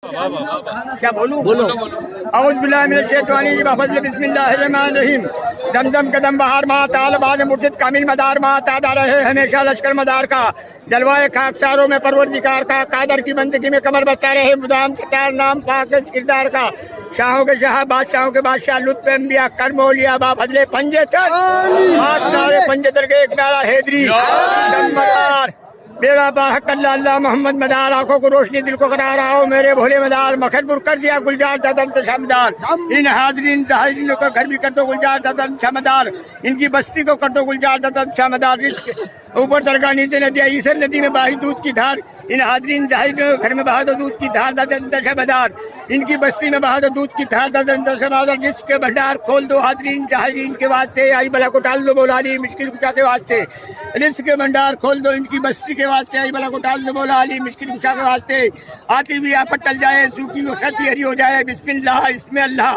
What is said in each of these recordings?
क्या बोलूं? बोलो। औज़ बिल्लाहि मिनश शैतानिर रजीम फज़ल बिस्मिल्लाहिर रहमानिर रहीम। दमदम कदम बहार मा तालबाद मुर्शिद कामिल मदार मा तादा रहे हमेशा लश्कर मदार का जलवाए खाकसारों में परवरदिगार का कादर की बंदगी में कमर बसता रहे मुदाम सतार नाम पाक किरदार का शाहों के शाह बादशाहों के बादशाह लुत्फ़ अंबिया कर मौलिया बा फजले पंजे तक हाथ नारे पंजे तर के एक नारा हैदरी दम मदार बेड़ा बाहक अल्लाह मोहम्मद मदार आंखों को रोशनी दिल को करा रहा हो मेरे भोले मदार मखरपुर कर दिया गुलजार दादन तशामदार इन हाजरीन ताहिरीन को घर भी कर दो गुलजार दादन शामदार इनकी बस्ती को कर दो गुलजार दादन शामदार रिस्क ऊपर दरगाह नीचे नदियाँ ईसर नदी में बाही दूध की धार इन हाजरीन जाहिर घर में बहा दो दूध की धार दादन तशामदार इनकी बस्ती में बहा दो दूध की धार दादन तशामदार रिस्क के भंडार खोल दो हाजरीन जाहिरीन के वास्ते आई बला को टाल दो बोलाली मुश्किल कुशा के वास्ते रिस्क के भंडार खोल दो इनकी बस्ती के वास्ते आई बला को टाल दो बोला अली मुश्किल कुशा के वास्ते आती हुई आपट टल जाए सूखी हुई खती हरी हो जाए बिस्मिल्लाह इसमें अल्लाह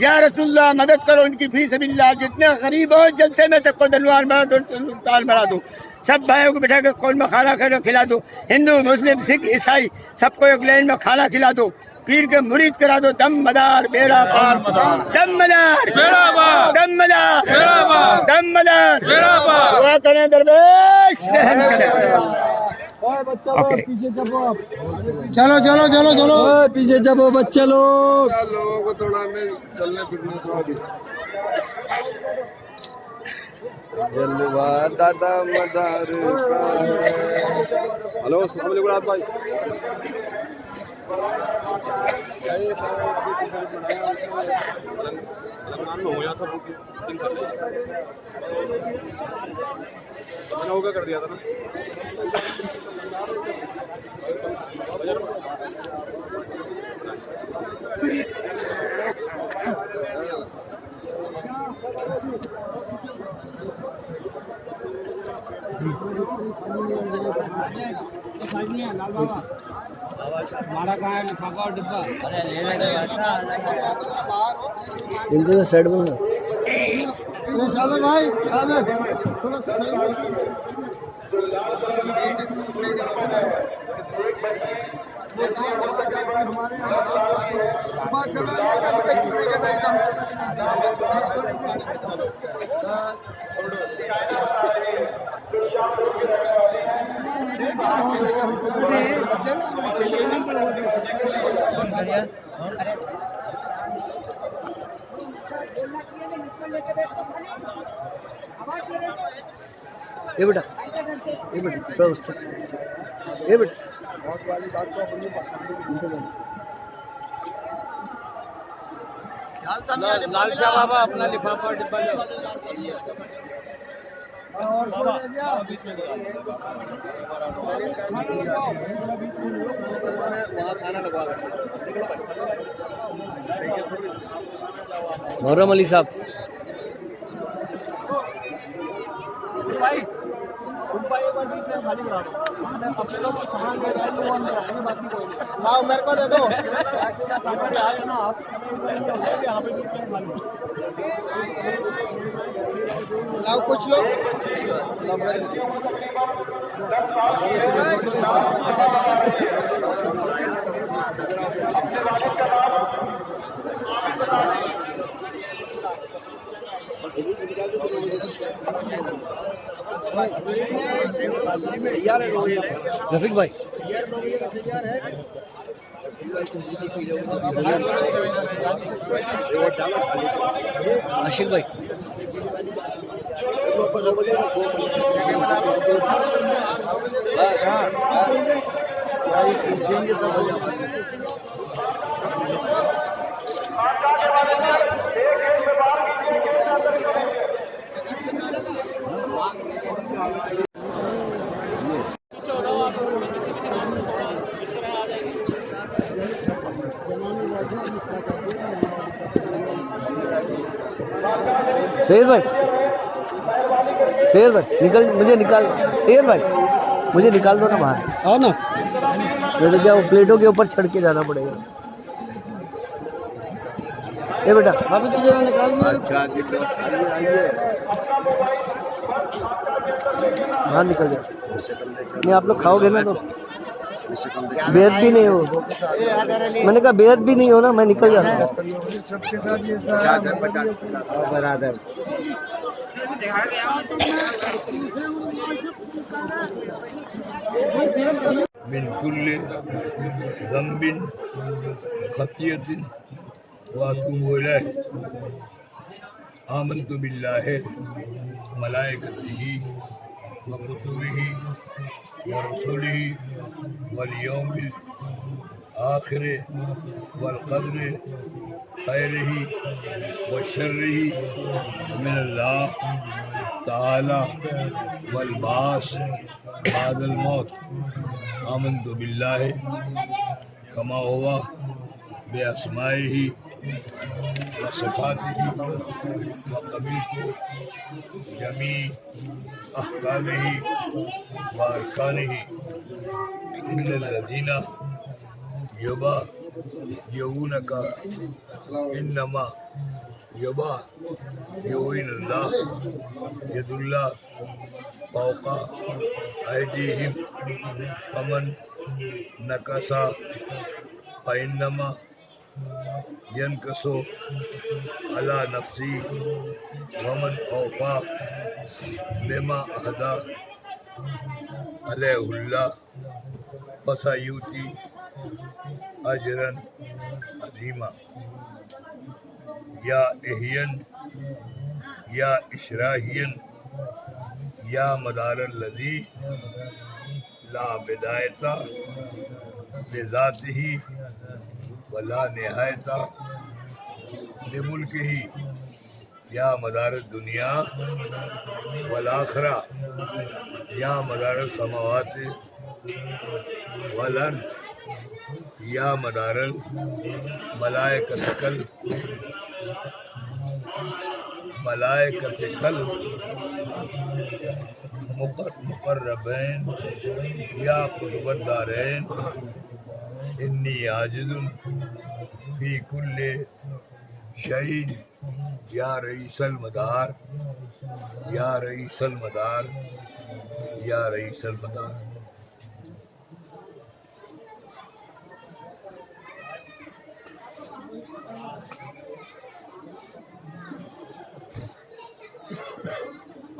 या रसूलुल्लाह मदद करो इनकी फी सबिल्लाह जितने गरीब हो जलसे में सबको दनवार बना दो सुल्तान बना दो सब भाइयों को बिठा के खोल में खाना खिला दो हिंदू मुस्लिम सिख ईसाई सबको एक लाइन में खाना खिला दो पीर के मुरीद करा दो दम मदार बेड़ा पार दम मदार बेड़ा पार दम मदार बेड़ा पार दम मदार बेड़ा पार दुआ करें दरवेश रहम करें बच्चा पीछे जबो आप चलो चलो चलो चलो पीछे जबो बच्चे लोग लोगों को थोड़ा में चलने फिरने थोड़ा जलवा दादा मदार हेलो अस्सलाम वालेकुम आप भाई होगा कर दिया था ना हमारा कहाँ है लिफाफा और डिब्बा? अरे इनको तो सेट बना सागर भाई सागर थोड़ा सा ये बेटा व्यवस्था ये बेटा लाल शाह बाबा अपना लिफाफा और डिब्बा लो। मोहर्रम अली साहब लाओ मेरे को दे दो लाओ कुछ लो रफीक भाई आशिक भाई शेर भाई मुझे निकाल शेर भाई मुझे निकाल दो ना बाहर आओ ना नहीं तो क्या वो प्लेटों के ऊपर छड़ के जाना पड़ेगा ये बेटा वापस तुझे निकाल बाहर निकल जाओ नहीं आप लोग खाओगे ना तो बेहद भी नहीं हो, मैंने कहा बेहद भी नहीं हो ना, मैं निकल जाता हूँ। बराबर मिन कुल्ले ज़ंबिन खतियतिन व अतूबु इलैह आमन्तु बिल्लाहि मलाइकतिही व कुतुबिही व रसूलिही वल यौमिल आखिर वल क़द्रि खैरिही व शर्रिही मिनल्लाह ताला वल बास बादल मौत आमन्तु बिल्लाहि कमा हुवा बेअस्माइही व सिफ़ातिही व क़बीलतु जमी अहकामिही व अरकानिही इन्नल्लज़ीना युबाय्यूनका इन्नमा युबाय्यूनुल्लाह यदुल्लाह फौका ऐदीहिम फमन नकसा फ़इन्नमा यनकसु अला नफ्सी वमन औफा बिमा अहदा अलैहुल्लाह फसयुती अजरन अज़ीमा। या इहियन या इशराहियन या मदारल लज़ी ला बिदायता लिज़ातिही वला निहायता लिमुल्किही या मदारल दुनिया वल आखिरा या मदारल समावाति वल अर्ज़ या मदारल मलाइकतिकल मुक़र्रबैन या कुतुबद्दारैन इन्नी आजिज़ुन फी कुल्ले शैइन या रईसल मदार या रईसल मदार या रईसल मदार।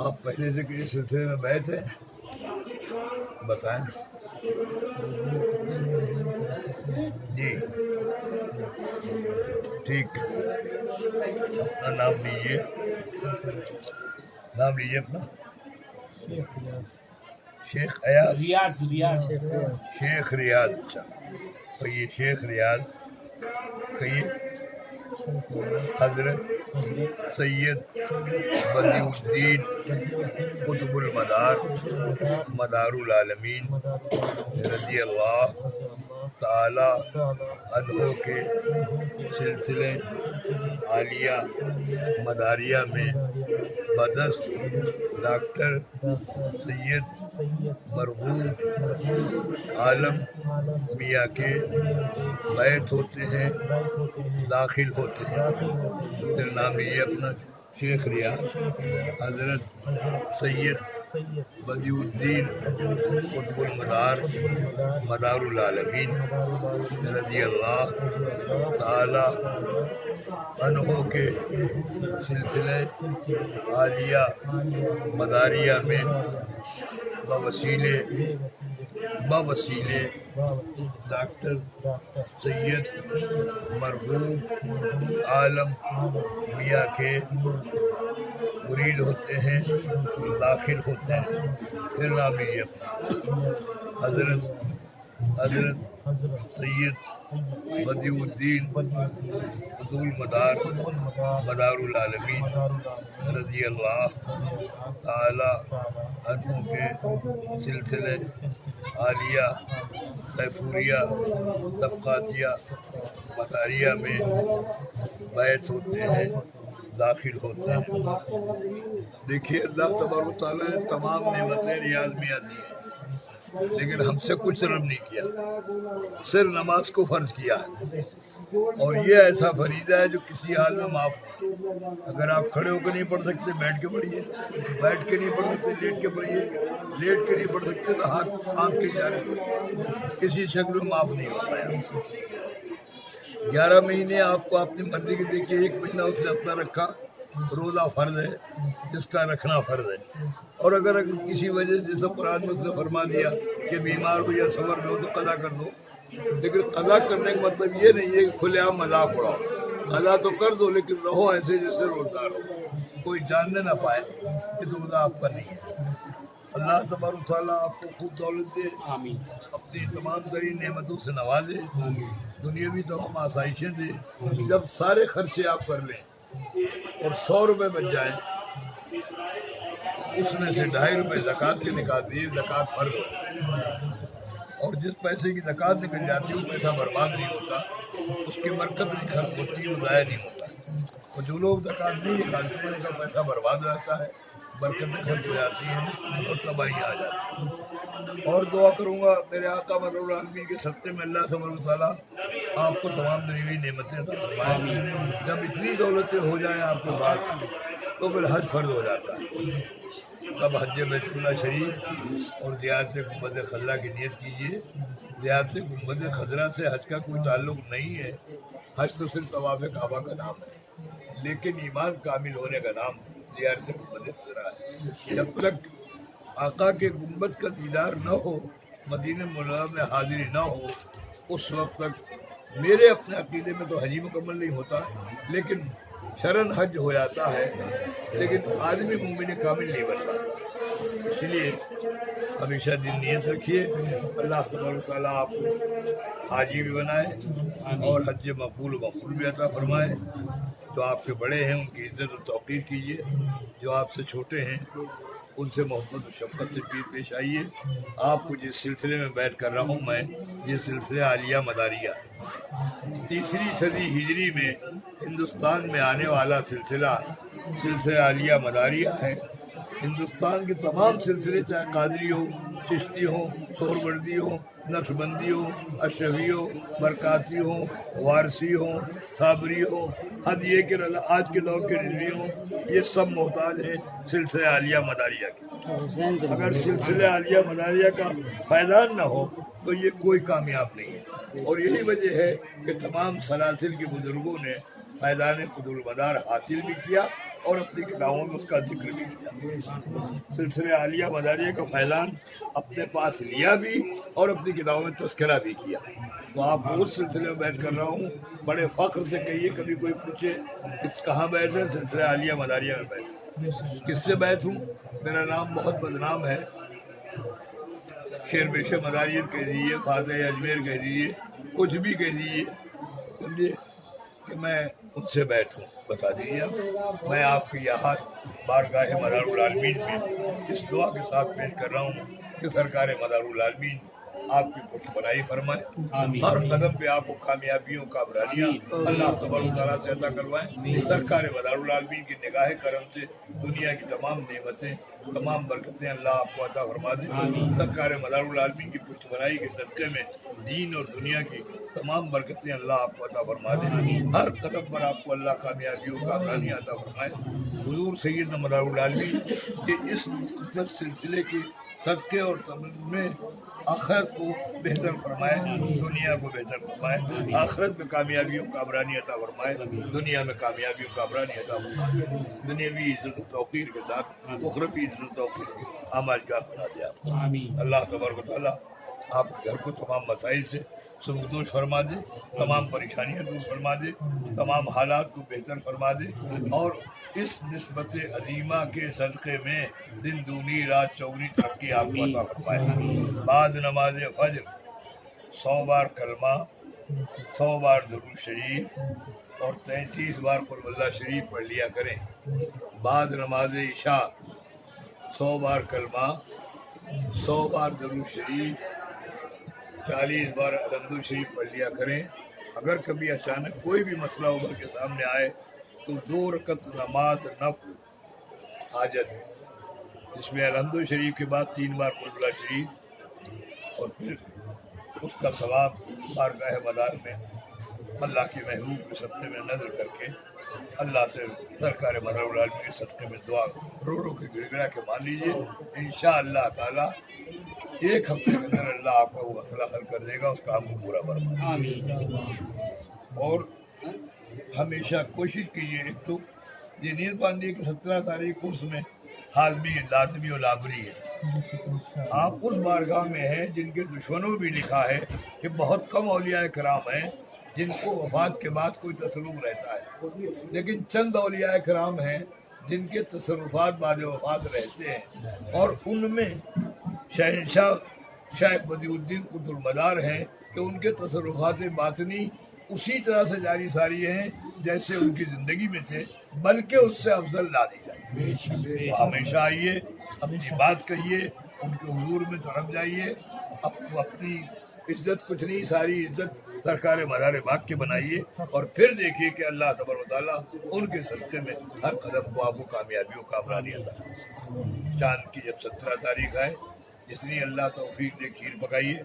आप पहले से किसी सिलसिले में बैठे हैं, बताएं जी। ठीक, अपना नाम लीजिए, अपना शेख अयाज शेख रियाज। अच्छा, तो ये शेख रियाज कहिए। हजरत सैयद बदिउद्दीन कुतुबुल मदार मदारुल आलमीन रज़ियल्लाह ताला अन्हु के सिलसिले आलिया मदारिया में बदस्त डॉक्टर सैयद मरहूम आलम मियाँ के बैत होते हैं, दाखिल होते हैं। फिर नाम लीजिए अपना शेख रियाज। हजरत सैयद बदिउद्दीन कुतुबुल मदार मदारुल आलमीन रज़ियल्लाह ताला अन्हु के सिलसिले आलिया मदारिया में बवसीले डॉक्टर सैयद मरहूम आलम मियाँ के मुरीद होते हैं, दाखिल होते हैं। फिर नाम लीजिए हजरत सैयद बदिउद्दीन कुतुबुल मदार मदारुल आलमीन रज़ियल्लाह ताला अन्हु के सिलसिले आलिया कैफूरिया तबक़ातिया मदारिया में बैत होते हैं, दाखिल होते हैं। देखिए, अल्लाह तबारक व तआला ने तमाम नेमतें रियाज में दी हैं, लेकिन हमसे कुछ तलब नहीं किया, सिर्फ नमाज को फर्ज किया है। और ये ऐसा फरीदा है जो किसी हाल में माफ नहीं। अगर आप खड़े होकर नहीं पढ़ सकते बैठ के पढ़िए, बैठ के नहीं पढ़ सकते लेट के पढ़िए, लेट के नहीं पढ़ सकते तो हाथ आम के इशारे पढ़िए, किसी शक्ल में माफ नहीं हो पाया। 11 महीने आपको अपनी मर्जी की देखिए, 1 महीना उसने अपना रखा, रोज़ा फर्ज है, जिसका रखना फर्ज है। और अगर किसी वजह से सब कुरान में उसने फरमा दिया कि बीमार हो या सफर में हो तो कदा कर दो, लेकिन कदा करने का मतलब ये नहीं है कि खुलेआम मजाक उड़ाओ। कदा तो कर दो लेकिन रहो ऐसे जैसे रोजगार हो, कोई जानने ना पाए कि तो रोजा आपका नहीं है। अल्लाह तबारक तआला आपको खूब दौलत दे, अपनी तमाम तरीन नेमतों से नवाजे, दुनियावी तमाम आसाइशें दे। जब सारे खर्चे आप कर लें और 100 रुपये बच जाए, उसमें से 2.5 रुपये ज़कात के निकाल दिए, ज़कात फर्ज हो। और जिस पैसे की ज़कात निकल जाती है वो पैसा बर्बाद नहीं होता, उसकी बरकत नहीं खर्च होती, वो ज़ाया नहीं होता। और जो लोग ज़कात नहीं निकालते हैं उनका पैसा बर्बाद रहता है, बरकतें खर्च हो जाती हैं और तबाही आ जाती है। और दुआ करूँगा मेरे आका रब्बुल आलमीन के सत्ते में अल्लाह तबारक तआला आपको तमाम दुनियावी नेमतें अता फरमाए। जब इतनी दौलतें हो जाए आपके पास तो फिर हज फर्ज हो जाता है, तब हज बैतुल्लाह शरीफ और ज़ियारत गुंबद खज़रा की नियत कीजिए। ज़ियारत गुंबद खज़रा से हज का कोई ताल्लुक़ नहीं है, हज तो सिर्फ तवाफ़ काबा का नाम है, लेकिन ईमान कामिल होने का नाम ज़ियारत गुंबद खज़रा है। जब तक आका के गुंबद का दीदार न हो, मदीने मुनव्वरा में हाजिरी न हो, उस वक्त तक मेरे अपने अक़ीदे में तो हज मुकम्मल नहीं होता, लेकिन शरन हज हो जाता है, लेकिन आदमी मुमिन कामिल नहीं बन पाता। इसलिए हमेशा दिन नियत रखिए, अल्लाह तबारक तआला आपको हाजी भी बनाए और हज मकबूल मकबूल भी अता फरमाए। जो आपके बड़े हैं उनकी इज्जत और तौक़ीर कीजिए, जो आपसे छोटे हैं उनसे मोहब्बत और शफ़क़त से पेश आइए। आपको जिस सिलसिले में बैत कर रहा हूँ मैं, ये सिलसिला आलिया मदारिया 3री सदी हिजरी में हिंदुस्तान में आने वाला सिलसिला आलिया मदारिया है। हिंदुस्तान के तमाम सिलसिले, चाहे कादरी हो, चिश्ती हो, सोहरवर्दी हो, नक्शबंदी हो, अशरफी हो, बरकाती हो, वारसी हो, साबरी हो, हद ये कि आज के दौर के रिजवी हो, ये सब मोहताज हैं सिलसिले आलिया मदारिया के। अगर सिलसिले आलिया मदारिया का फैज़ान न हो तो ये कोई कामयाब नहीं है। और यही वजह है कि तमाम सलासिल के बुजुर्गों ने फैज़ान खुदुल मदार हासिल भी किया और अपनी किताबों में उसका जिक्र भी किया। सिलसिले आलिया मदारिया का फैज़ान अपने पास लिया भी और अपनी किताबों में तज़किरा भी किया। तो आप उस सिलसिले में बैत कर रहा हूँ, बड़े फ़ख्र से कहिए, कभी कोई पूछे इस कहाँ बैत है, सिलसिले आलिया मदारिया में बैत। किससे बैत हूँ? मेरा नाम बहुत बदनाम है, शेर बेशे मदारियत कह दीजिए, ख्वाजा अजमेर कह दीजिए, कुछ भी कह दीजिए, समझिए कि मैं उनसे बैठूं। बता दीजिए मैं आपके यहाँ बारगाह मदारुल आलमीन में इस दुआ के साथ पेश कर रहा हूँ कि सरकार मदारुल आलमीन आपकी कुछ बनाई फरमाए, हर कदम पे आपको कामयाबियों कामरानियाँ अल्लाह तबारक तआला से अता करवाएं। सरकार मदारुल आलमीन की निगाह करम से दुनिया की तमाम नेमतें, तमाम बरकतें अल्लाह आपको अता फरमा दे। सरकार मदारुल आलमीन की पुष्ट बनाई के सदक़े में दीन और दुनिया की तमाम बरकतें अल्लाह आपको अता फरमा दे। हर कदम पर आपको अल्लाह कामयाबियों कामरानियाँ अता फरमाए। हुज़ूर सैयद मदारुल आलमीन के इस सिलसिले के सदक़े और तमन्ना में आखिरत को बेहतर फरमाए, दुनिया को बेहतर फरमाए, आखिरत में कामयाबियों कामरानी अता फरमाए, दुनिया में कामयाबियों कामरानी अता फरमाए, दुनियावी इज्जत तौक़ीर के साथ उखरवी इज्जत तौक़ीर के आमाल का बना दिया। अल्लाह तबारक व तआला आपके घर को तमाम मसाइल से सुबुदोश फरमा दे, तमाम परेशानियाँ दूर फरमा दे, तमाम हालात को बेहतर फरमा दे और इस निस्बत अजीमा के सदक़े में दिन दूनी रात चौगनी तरक्की आपको अता फरमाए। बाद नमाज फज्र 100 बार कलमा, 100 बार दुरूद शरीफ और 33 बार कुल वल्लाह शरीफ पढ़ लिया करें। बाद नमाज इशा 100 बार कलमा, 100 बार दुरूद शरीफ, 40 बार अलहम्दुलिल्लाह शरीफ पढ़ लिया करें। अगर कभी अचानक कोई भी मसला उभर के सामने आए तो 2 रकत नमाज नफ़ल हाजत, जिसमें अलहम्दुलिल्लाह शरीफ के बाद 3 बार कुल वल्लाह शरीफ और फिर उसका सवाब बारगाह मदार में अल्लाह की महबूब के सदक़े में नजर करके अल्लाह से सरकार मरहूल आलमीन के सदक़े में दुआ रो रो के गिड़गिड़ा के मान लीजिए। इंशाअल्लाह ताला एक हफ्ते के अंदर अल्लाह आपका वो मसला हल कर देगा, उसका आपको पूरा बर्बाद। और हमेशा कोशिश कीजिए, एक तो ये नीयत बांधिए कि 17 तारीख उर्स में हाजमी लाजमी और लाबरी है। आप उस बारगाह में हैं जिनके दुश्मनों भी लिखा है कि बहुत कम औलिया कराम हैं जिनको वफात के बाद कोई तसल्लुम रहता है, लेकिन चंद औलिया कराम हैं जिनके तसर्रुफात बाद वफात रहते हैं, और उनमें शहनशाह शेख बदिउद्दीन कुतुब मदार हैं कि उनके तसर्रुफात बातनी उसी तरह से जारी सारी हैं जैसे उनकी ज़िंदगी में थे, बल्कि उससे अफजल ला दी जाए। तो हमेशा आइए, अपनी बात कहिए, उनके हुजूर में तरफ जाइए, अपनी इज्जत कुछ नहीं सारी इज्जत सरकार मज़ार बाग के बनाइए, और फिर देखिए कि अल्लाह तबारक व तआला उनके सदक़े में हर कदम को आपको कामयाबी और कामरानी अता करे। चांद की जब 17 तारीख आए, जितनी अल्लाह तौफीक दे खीर पकाइए,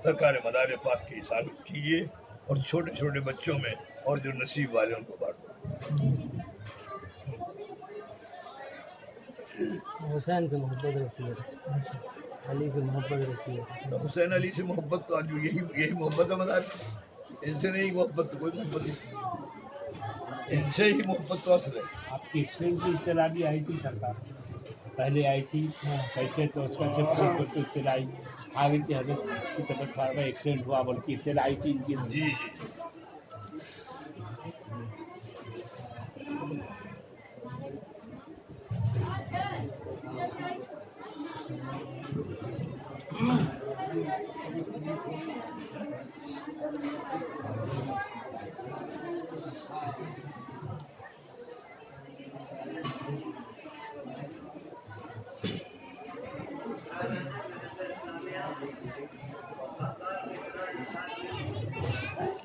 सरकार मदार पाक की हिसाब कीजिए, और छोटे छोटे बच्चों में और जो नसीब वाले उनको बांटो। हुसैन से मोहब्बत रखती है, अली से मोहब्बत रखती है। तो हुसैन अली से मोहब्बत तो आज यही मोहब्बत है मदार, इनसे नहीं मोहब्बत, तो कोई मोहब्बत नहीं, इनसे ही मोहब्बत तो असल है। आपकी एक्सीडेंट की इत्तला भी आई थी सरकार, पहले आई थी कैसे, तो उसका तो इत्तला आई आ गई थी, हजरत की तबीयत खराब है, एक्सीडेंट हुआ बोल की इत्तला आई थी इनकी। जी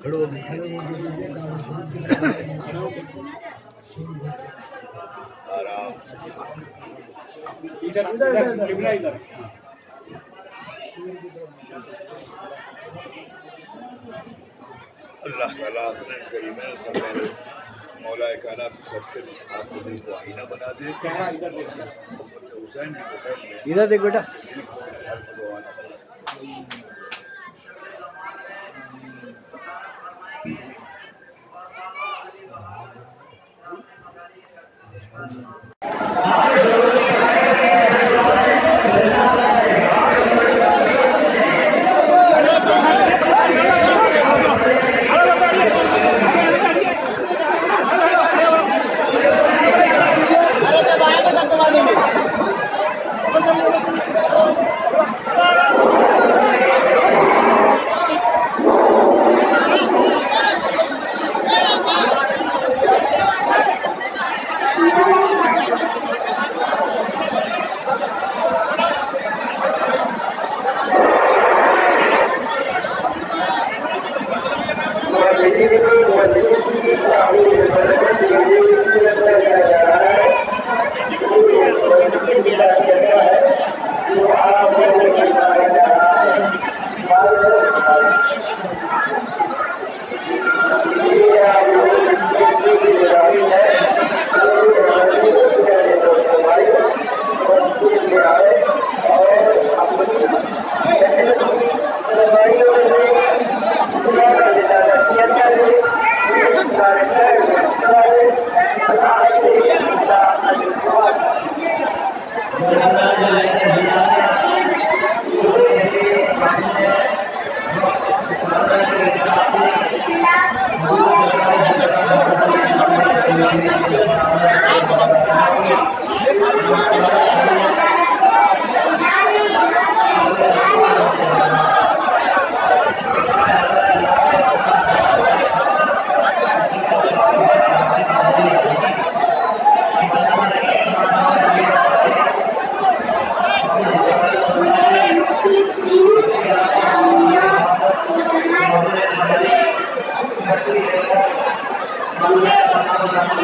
खड़ो आराम। अल्लाह ताला अपने करीम है मौला कायनात सबसे आपको दिल को आईना बना दे। हुसैन की पकड़ में इधर देख बेटा।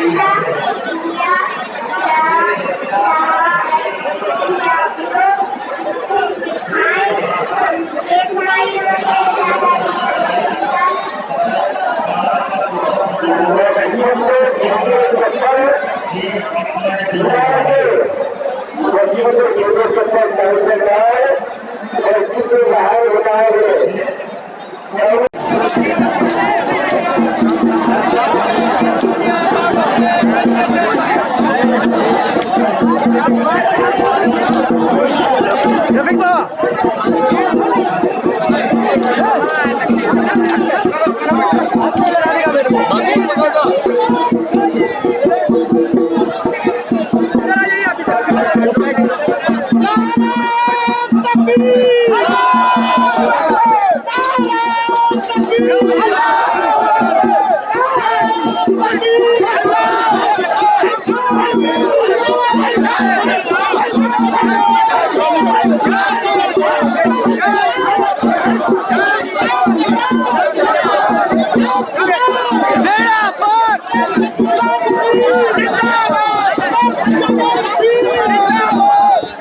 Thank you. रफीक बाबा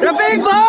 रफीक भाई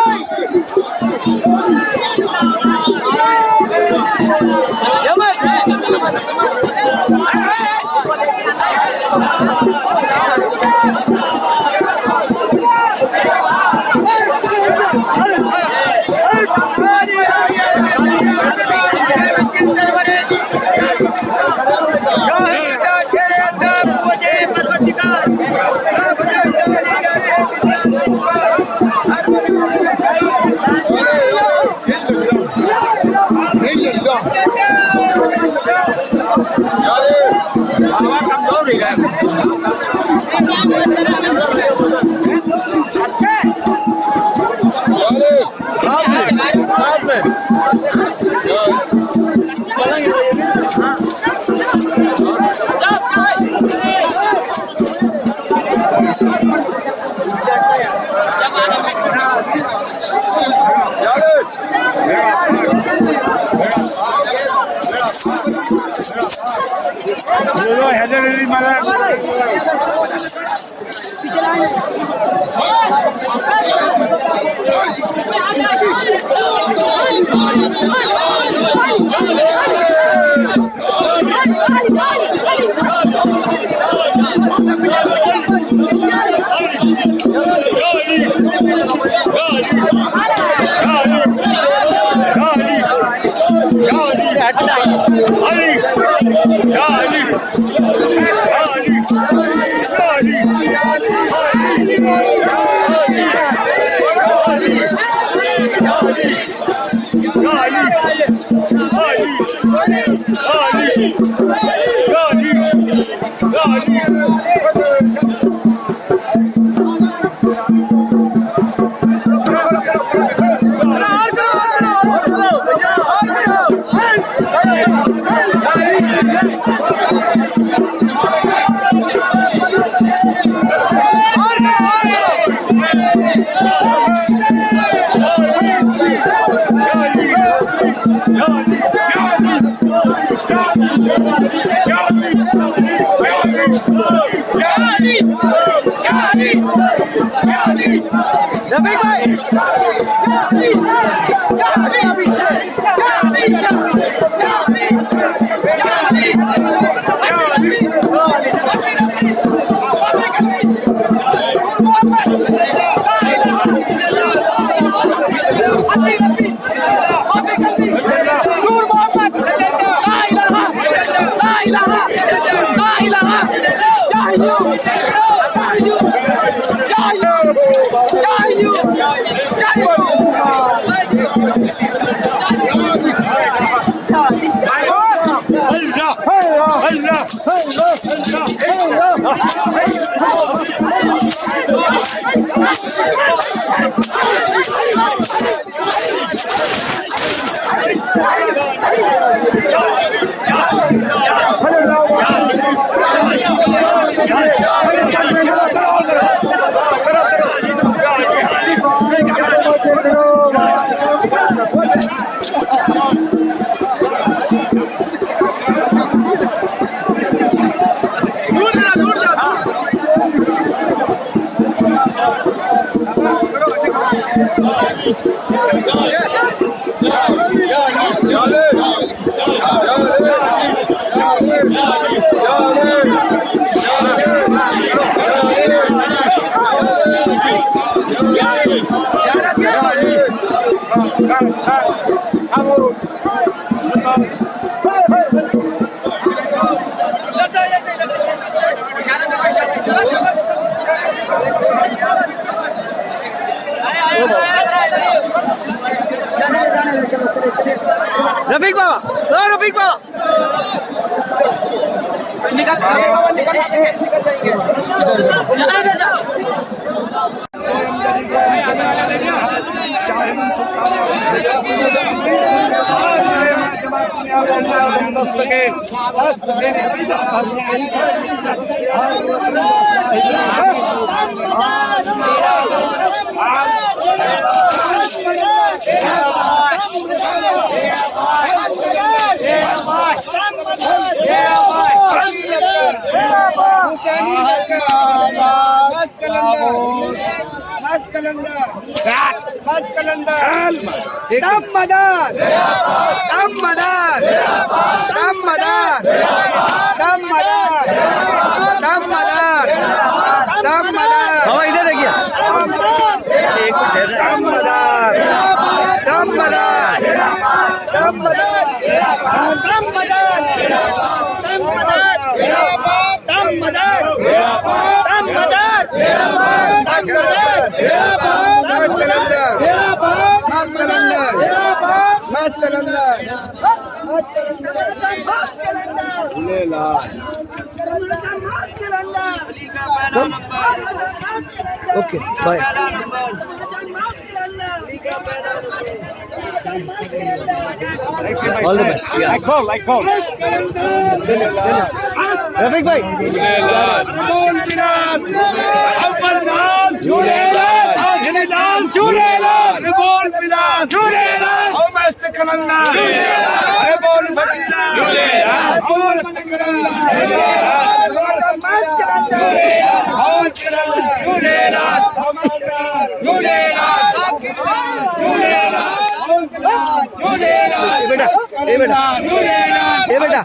रफीक बाबा, रफीक बाबा बाबा इधर देखिए okay bye all the best Rafiq भाई बेटा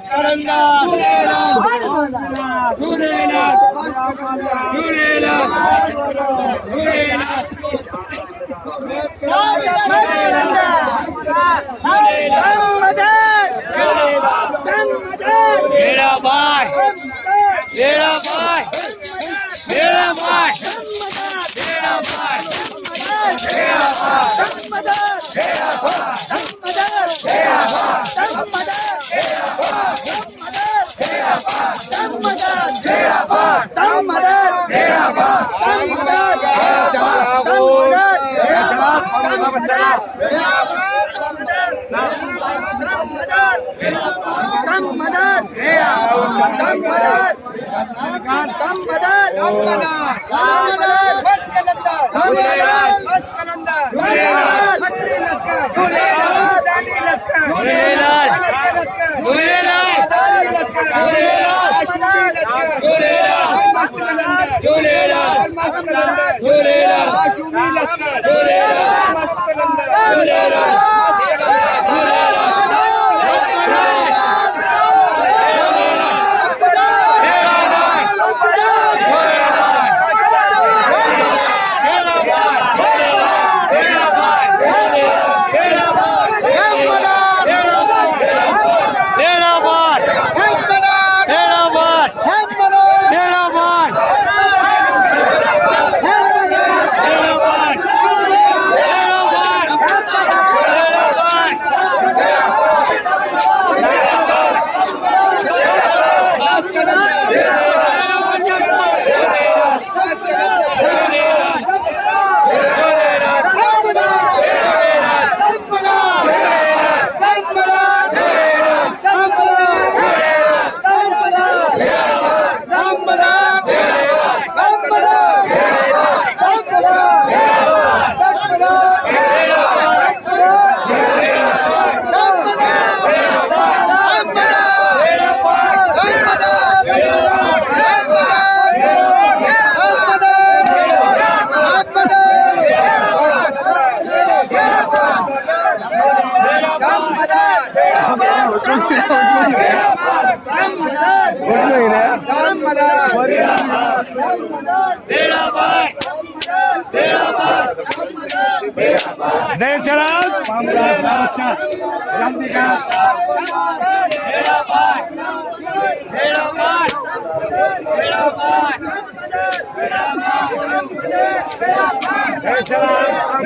जय चराग अच्छा जल्दी का जय चराग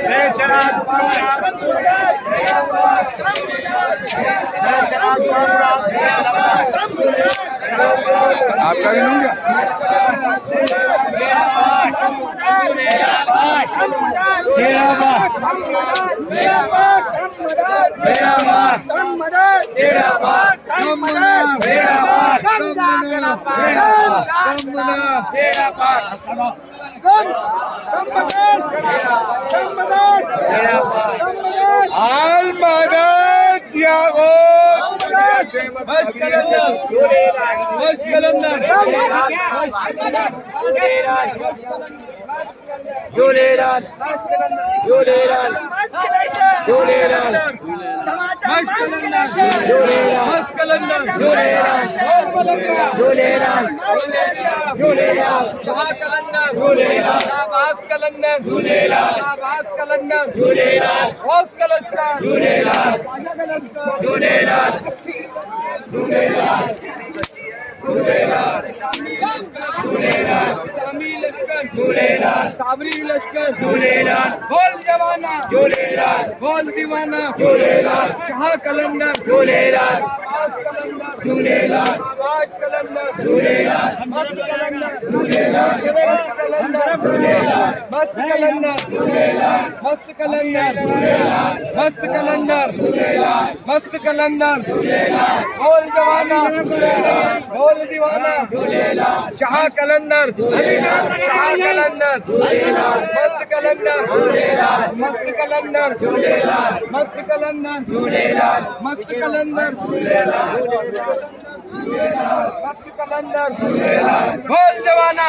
जय चराग आपका भी लूंगा झूलेलाल झूलेलाल झूलेलाल साबरी लश्कर झूलेलाल बोल जवाना झूलेलाल बोल दीवाना झूलेलाल शाह कलंदर झूलेलाल झूलेलाल आवाज कलंदर झूलेलाल मस्त कलंदर झूलेलाल मस्त कलंदर झूलेलाल मस्त कलंदर झूलेलाल मस्त कलंदर झूलेलाल मस्त कलंदर झूलेलाल बोल जवाना झूलेलाल बोल दीवाना झूलेलाल शाह कलंदर शाह कलंदर मस्त कलंदर मस्त कलंदर मस्त कलंदर मस्त कलंदर मस्त कलंदर बोल जवाना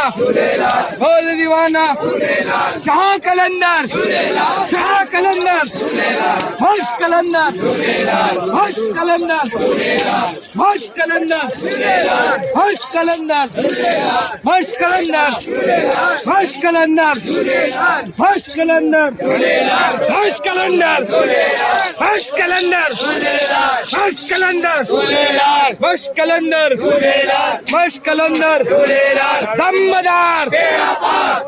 बोल दीवाना शाह कलंदर शाह कलंदर मस्त कलंदर मस्त कलंदर मस्त कलंदर मस्त कलंदर मस्त कलंदर मस्त कलंदर मस्त कलंदर मस्त कलंदर मस्त कलंदर मस्त कलंदर मस्त कलंदर मस्त कलंदर दमदार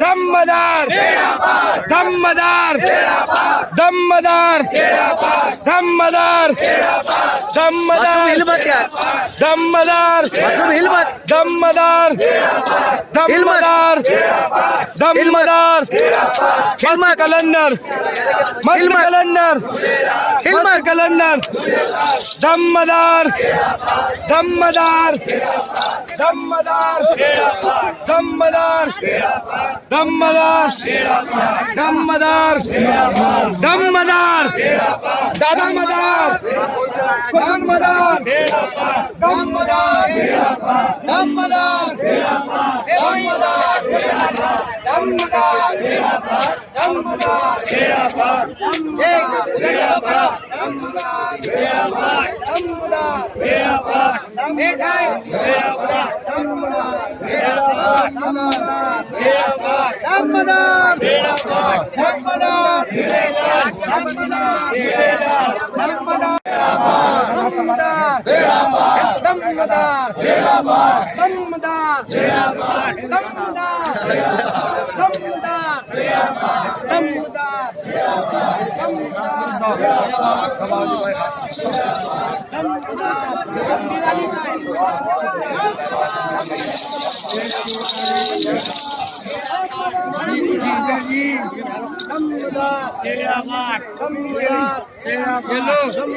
दमदार दमदार दमदार दमदार दमदार दमदार दमदार दमदार दमदार मस्त कलंदर मस्त कलंदर मस्त कलंदर दमदार दमदार दमदार दमदार दमदार दमदार दमदार दादामदार दमदार दमदार दमदार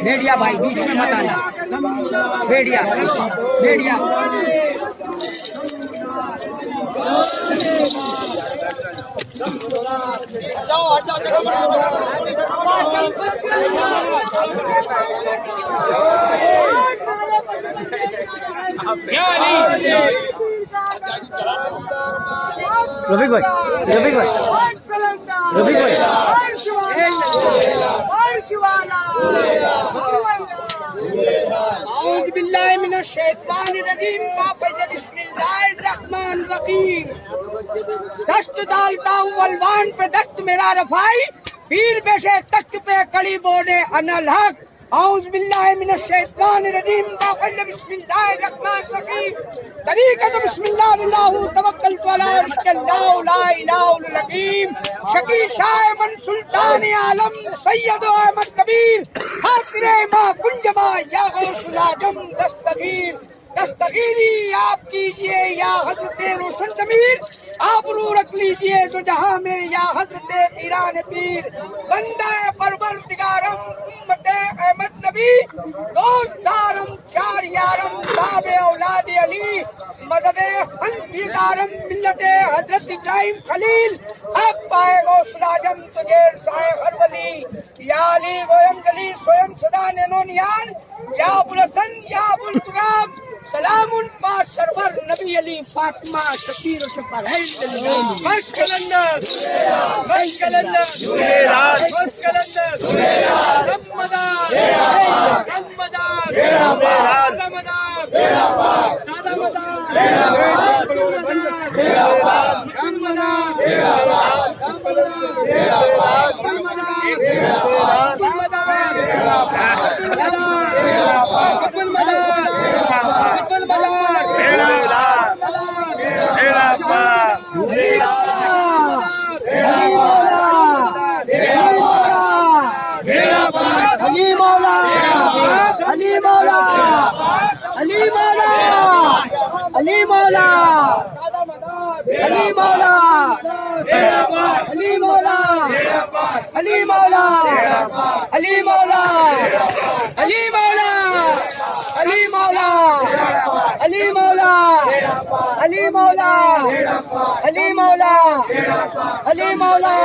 भेड़िया भाई बीच में मत आना भेड़िया भेड़िया रफीक भाई रफीक भाई रफीक भाई औज़ु बिल्लाहि मिनश शैतानिर रजीम बिस्मिल्लाहिर रहमानिर रकीम। दस्त डालता हूँ अलवान पे दस्त मेरा रफाई, पीर बेशे तख्त पे कड़ी बोले अनल हक। औज़ु बिल्लाहि मिनश शैतानिर रजीम। बिस्मिल्लाहिर रहमानिर रहीम। तरीक़त बिस्मिल्लाह बिल्लाहु तवक्कलतु अला रिज़्क़िल्लाह ला इलाहा इल्लल हकीम। शकी शाह मन सुल्तान आलम सैयद अहमद कबीर खातिरे मा कुंजमा या गौसुल आजम दस्तगीर। दस्तगीरी आप कीजिए या हजरत रोशन जमीर, आबरू रख लीजिए तो जहां में या हजरत पीरान पीर। बंदा परवरदिगारम उम्मत अहमद नबी, दोस्त दारम चार यारम बाबे औलाद अली, मदबे हंफीदारम मिल्लते हजरत इब्राहिम खलील। हक पाए गौसुल आजम तुझे साए हर वली या अली गोयम जली स्वयं सदा नैनोनियान या अबुल हसन या अबुल तुराब। सलामुन पा सरवर नबी अली फातिमा शकीर शफर है बस कलंदर बस कलंदर बस कलंदर रमदान रमदान रमदान दादा अली मौला अली मौला अली मौला अली मौला अली मौला अली मौला अली मौला अली मौला अली मौला अली मौला अली मौला अली मौला अली मौला अली मौला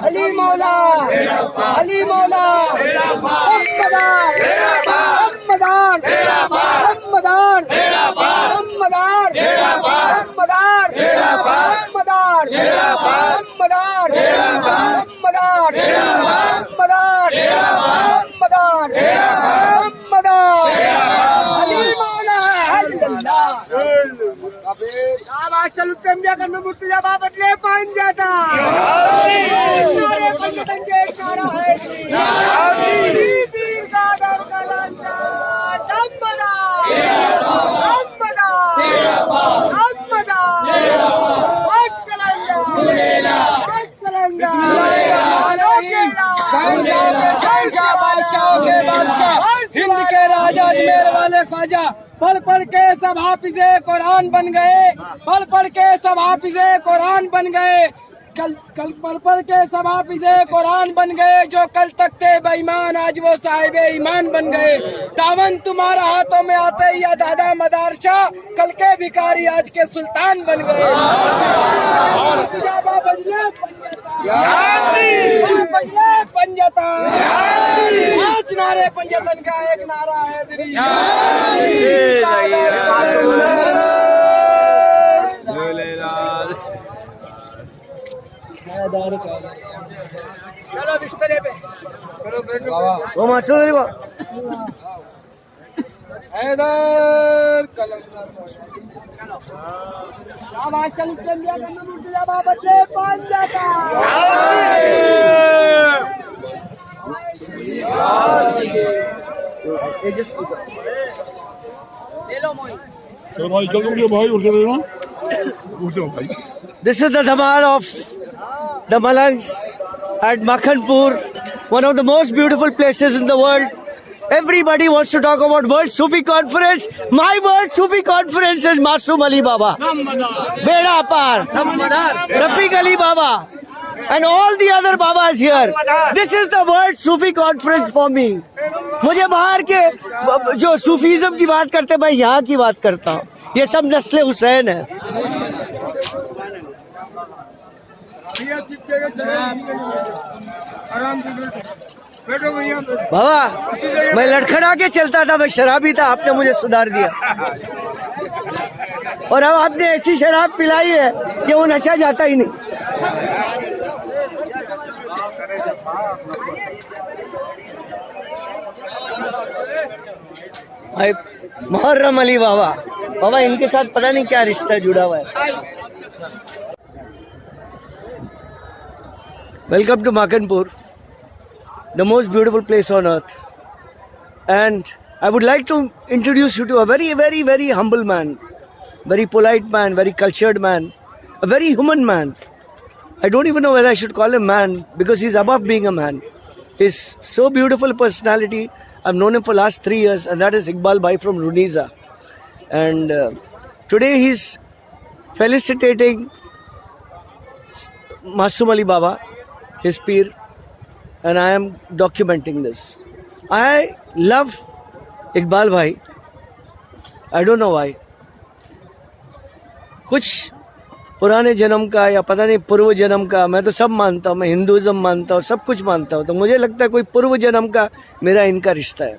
अली मौला अली मौला रमदान रमदान रमदान रमदान रमदान रमदान रमदान रमदान रमदान रमदान अली मौला अल्लाह। आवाज चलू प्रेमिया करना मुर्तजा बदले पान जाता नारे पंजतन के नारा है पीर का दर कलंदर दम्मदा दम्मदा दम्मदा हिंद के राजा अजमेर वाले ख्वाजा पढ़ पढ़ के सब हाफिज़े कुरान बन गए, पढ़ पढ़ के सब हाफिज़े कुरान बन गए, कल पढ़ पढ़ के सब हाफिज़े कुरान बन गए। जो कल तक थे बेईमान आज वो साहिब ईमान बन गए। दामन तुम्हारा हाथों में आते या दादा मदार शाह, कल के भिखारी आज के सुल्तान बन गए। पंजता पांच नारे पंजतन का एक नारा है दिल्ली। चलो बिस्तरे पे वो मासूम हैदर कलंदर आवाज चल लिया करना मुर्तजा बदले पान जाता ले लो मोई चलो भाई जल्दी भाई उठ जाओ उठ जाओ भाई। This is the Dhamal of the Malangs at Makhanpur, one of the most beautiful places in the world. Everybody wants to talk about World Sufi Conference. My World Sufi Conference is Masoom Ali Baba, Beda Par, Rafiq Ali Baba, and all the other Babas here. This is the World Sufi Conference for me. मुझे बाहर के जो Sufism की बात करते, मैं यहाँ की बात करता हूँ. ये सब नस्ल हुसैन है. बाबा मैं लड़खड़ा के चलता था, मैं शराबी था, आपने मुझे सुधार दिया और अब आपने ऐसी शराब पिलाई है कि वो नशा जाता ही नहीं. मुहर्रम अली बाबा बाबा इनके साथ पता नहीं क्या रिश्ता जुड़ा हुआ है. Welcome to Makhanpur, the most beautiful place on earth. And I would like to introduce you to a very, very, very humble man, very polite man, very cultured man, a very human man. I don't even know whether I should call him man because he's above being a man. He's so beautiful personality. I've known him for last 3 years, and that is Iqbal Bhai from Runiza. And today he's felicitating Masum Ali Baba, his peer, and I am documenting this. I love Iqbal Bhai. I don't know why. कुछ पुराने जन्म का या पता नहीं पूर्व जन्म का, मैं तो सब मानता हूँ, मैं हिंदुज़म मानता हूँ, सब कुछ मानता हूँ, तो मुझे लगता है कोई पूर्व जन्म का मेरा इनका रिश्ता है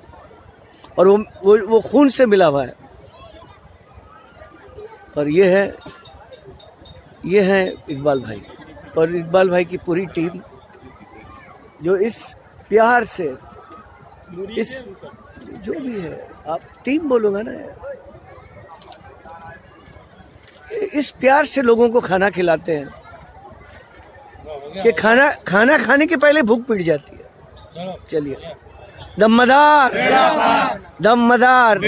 और वो खून से मिला हुआ है. और ये है इकबाल भाई और इकबाल भाई की पूरी टीम जो इस प्यार से, इस जो भी है, आप टीम बोलूँगा ना, इस प्यार से लोगों को खाना खिलाते हैं कि खाना खाने के पहले भूख मिट जाती है. चलिए, दमदार दमदार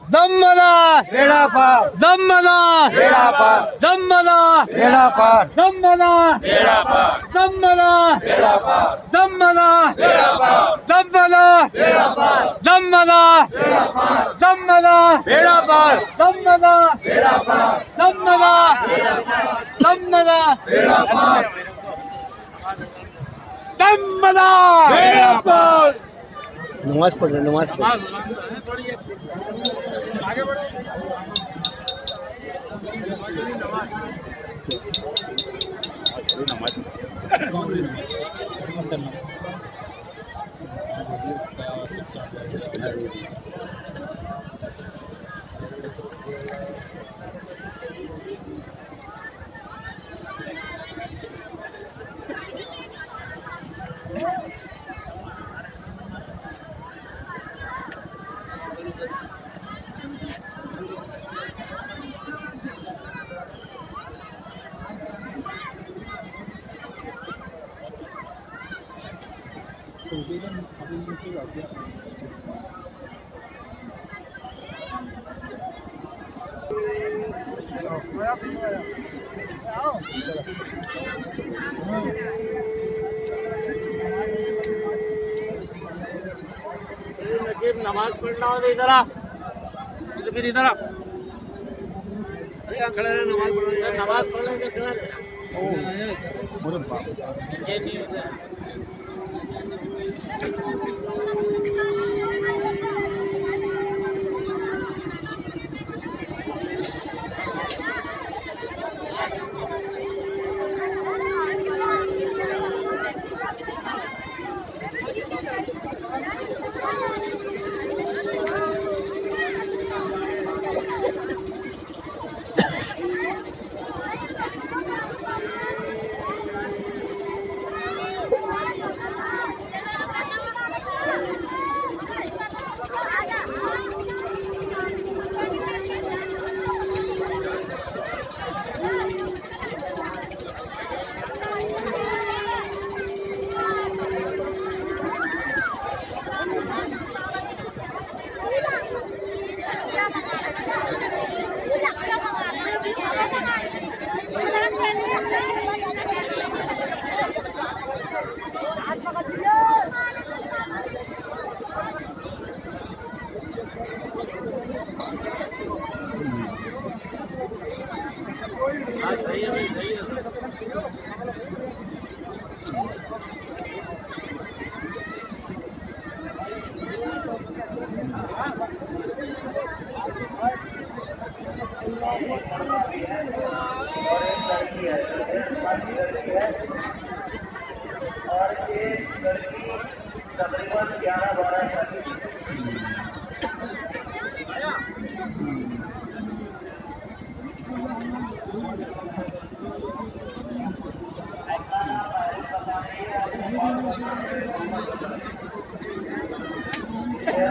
दमदार दमदार दमदार दमदार दमदार दमदार दमदार दमदार दमदार दमदार दमदार. नमाज पढ़ रहे, नमाज पढ़. नमाज पढ़ना हो तो इधर आ, फिर इधर आ. अरे यहाँ खड़े रहे, नमाज पढ़ रहे, नमाज पढ़ रहे इधर खड़ा रहे. ये नहीं होता है.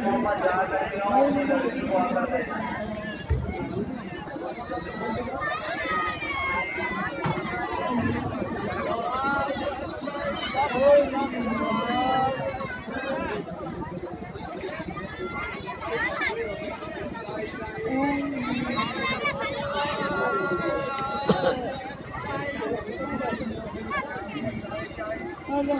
मोहम्मद दो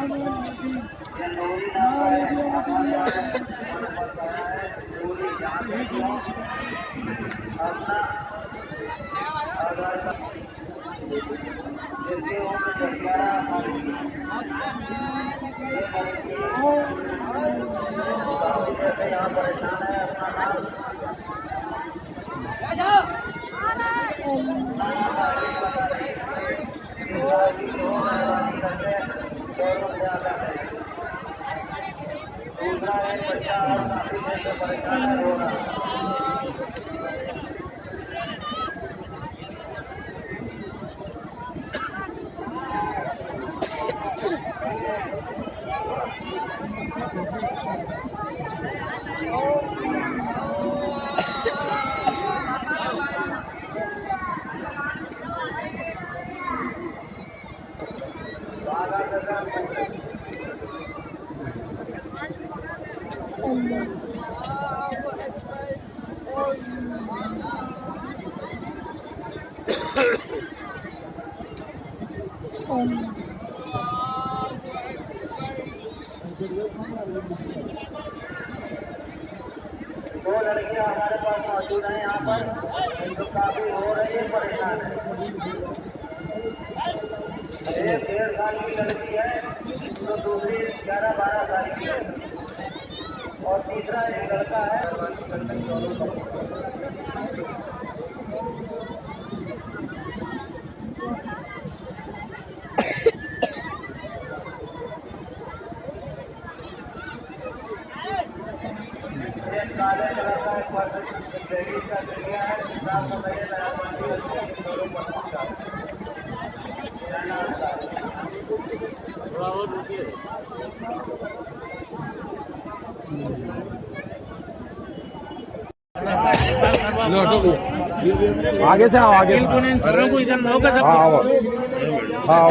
लड़कियां हमारे पास मौजूद हैं यहाँ पर, जो काफी हो रही है, परेशान है। एक 1.5 साल की लड़की है, तो दूसरी 11-12 साल की है, और तीसरा एक लड़का है। काले कलर का एक लेडीज का मीडिया है, साफ सफाई आगे से आओ, आगे को इधर होगा सब। हाँ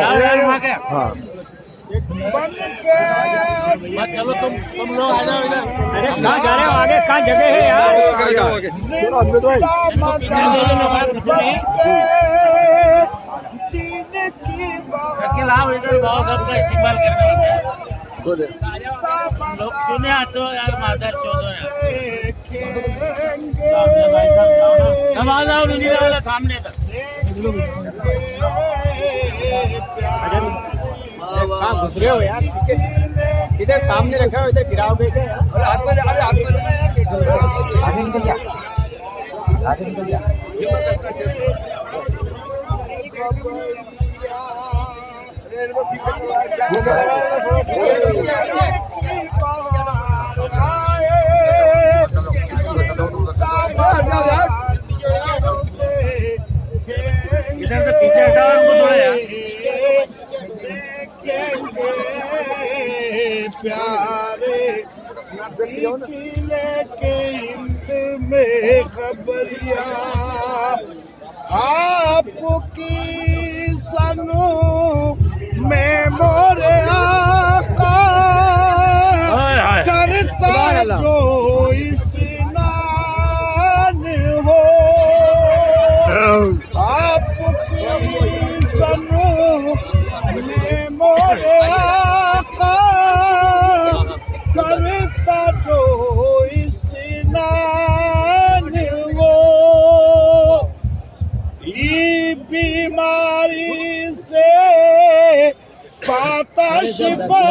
बस चलो तुम लोग आ जाओ इधर। अरे कहाँ जा रहे हो? आगे कहाँ जगह है यार? लाओ इधर भाव सबका इस्तेमाल करने लोग क्यों आते हो यार? माधर चौदह सब आ जाओ नीचे वाला सामने तक। कहाँ घुस रहे हो यार? इधर सामने रखा हो, इधर गिराओगे क्या? आगे निकल जा, आगे निकल जा। इधर से पीछे हटाओ यार। प्यारे के इंद में खबरिया आपकी सनू में मोरे आका करता जो स्नान हो। आपकी सनू में मोरे आका करता जो स्नान हो। ये बीमारी से पाता शिफा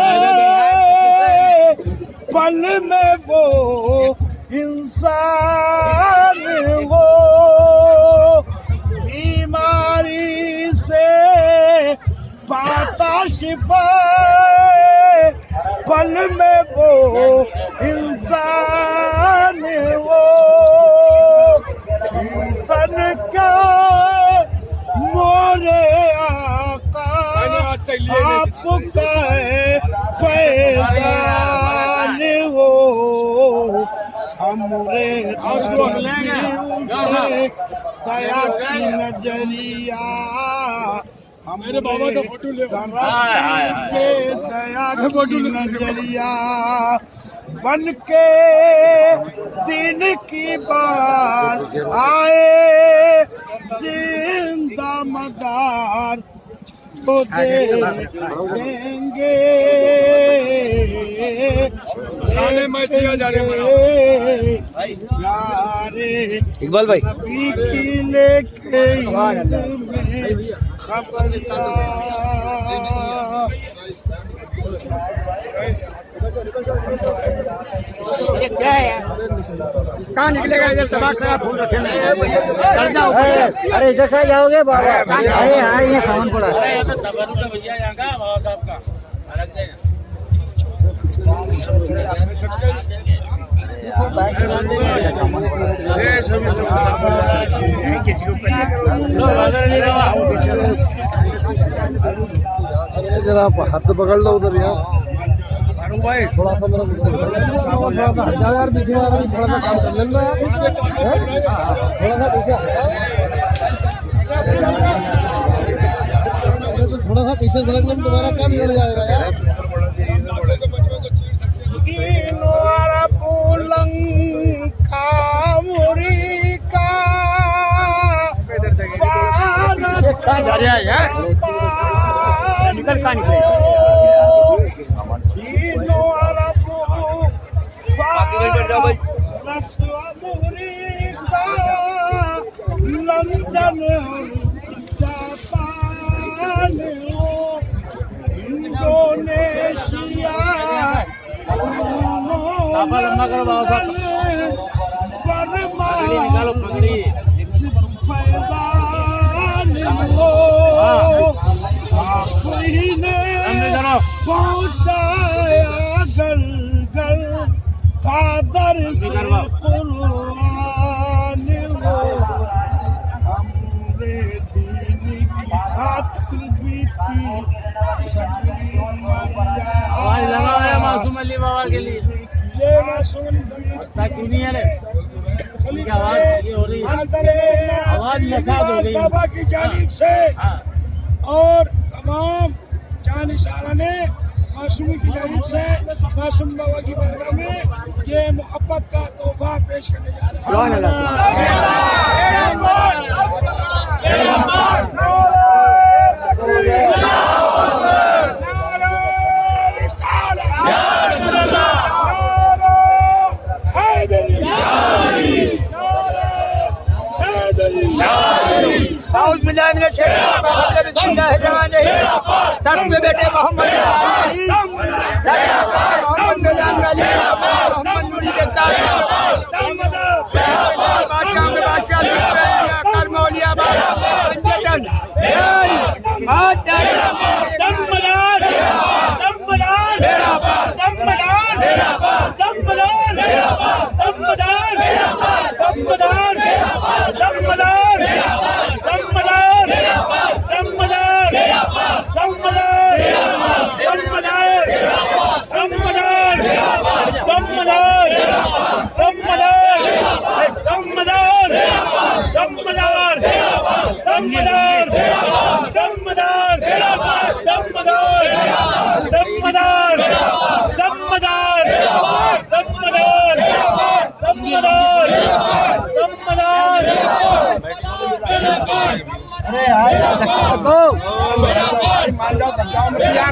पल में वो इंसान हो। बीमारी से पाता शिफा पल में वो इंसान हो। इंसान का मोरे आका आपका है फैजान हो। हमरे दया की नजरिया मेरे बाबा का फोटो ले दया की नजरिया बन के दिन की बार आए जिंदा मदार आपको दे देंगे यारे इकबाल भाई नबी की लेके ईद में खबरदार कहाँ निकलेगा इधर तबाक खराब फूल रखे अरे इधर से जाओगे बाबा अरे हाँ ये सामान पड़ा है जरा आप हाथ पकड़ लो उधर यार भाई थोड़ा सा मेरा यार पीछे थोड़ा सा काम कर लेना थोड़ा सा पीछे सरक लेना तुम्हारा क्या बिगड़ जाएगा यार निकल कहाँ निकले लंदन जापान इंडोनेशिया निकालो पगड़ी पहुँचाया गल गल फादर कुर्बान हो हमरे दीन की खातिर भी थी आवाज लगाओ है मासूम अली बाबा के लिए ये मासूम अली क्यों नहीं है रे आवाज ये हो रही है आवाज नसाद हो गई बाबा की जानिब से और तमाम जान इशारा ने मासूम की जानिब से मासूम बाबा की बारगाह में ये मोहब्बत का तोहफा पेश करने जा रहे में बेटे मोहम्मद नूरी के साथ बादशाह में बादशाह कर मौलिया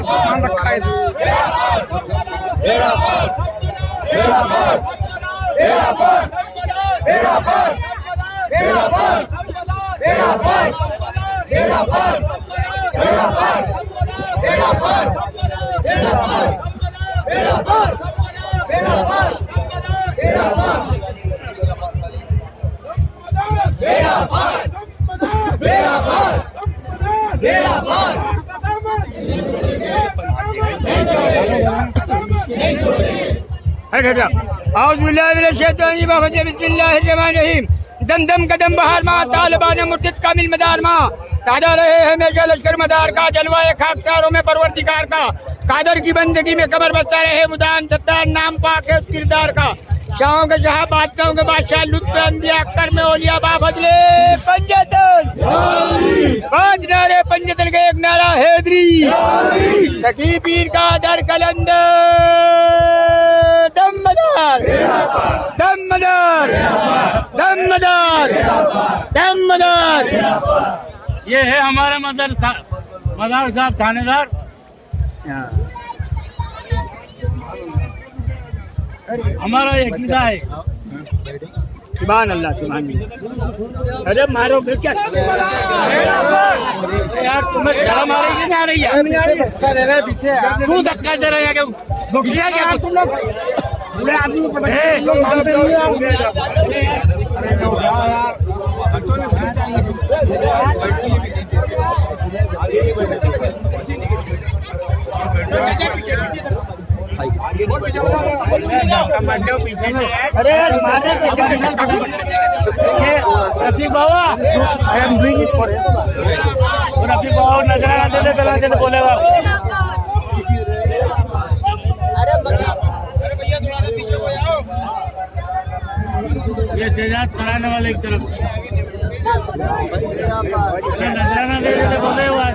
सामान रखा है बिस्मिल्लाहिर्रहमानिर्रहीम दम दम कदम बहार माँ तालिबान मुर्तिद कामिल मदार माँ ताजा रहे हमेशा लश्कर मदार का जलवाए खाकसारों में परवरदिगार का कादर की बंदगी में कबर बसता रहे मुदान सत्तार नाम पाक है उस किरदार का शाहों के शाह बादशाहों के बादशाह लुत्फ अंबिया अख्तर में ओलिया बाफजले पंजतन 5 नारे पंजतन के 1 नारा हैदरी सकी पीर का दर कलंदर दमदार दमदार दमदार दमदार ये है हमारा मदरसा मदार साहब थानेदार। हमारा एक नेता है। सुभान अल्लाह सुभान अल्लाह। अरे मारो क्या यार, तुम्हें शर्म आ रही है नहीं आ रही है? क्यों धक्का दे रहे हैं? क्या क्या तुम लोग बुरे आदमी को पता है? अरे Rafiq Baba, I am doing it for Rafiq Baba नजराना दे दे बोलेगा। ये सेजाद कराने वाले एक तरफ नजराना दे दे बोले हुआ।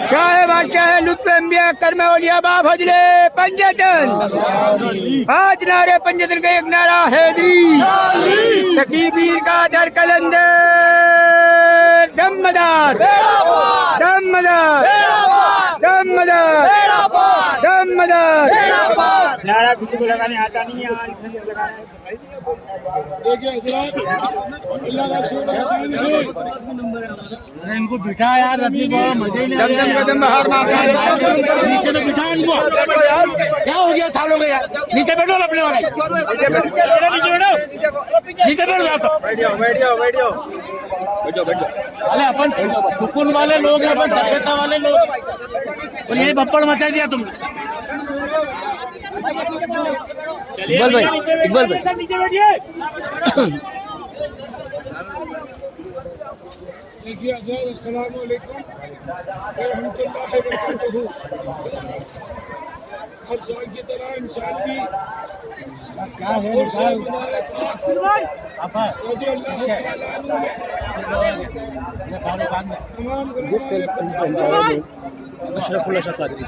शाह बादशाह लुत्फ अंबिया कर्म औलिया बा फजले पंजतन। 5 नारे पंजतन का एक नारा हैदरी। सखी पीर का दर कलंदर दमदार दमदार दमदार दमदार। नारा किसी को लगाने आता नहीं है। देखिए हजरत, अल्लाह का शुक्र है। इनको बिठा यार, रफीक बाबा मजे नहीं। दमदम कदम बहार माता नीचे तो बिठा इनको। क्या हो गया सालों के यार? नीचे बैठो अपने वाले, नीचे बैठो, नीचे बैठ जाओ तो। अरे अपन सुकून वाले लोग हैं, अपन सभ्यता वाले लोग, और यही भप्पड़ मचा दिया तुमने। इकबाल भाई, इकबाल भाई, नीचे बैठिए। देखिए हजरत, अस्सलाम वालेकुम रहमतुल्लाहि व बरकातहू। हर साल की तरह इंसान भी क्या है अशरफुल्लाह शाह कादरी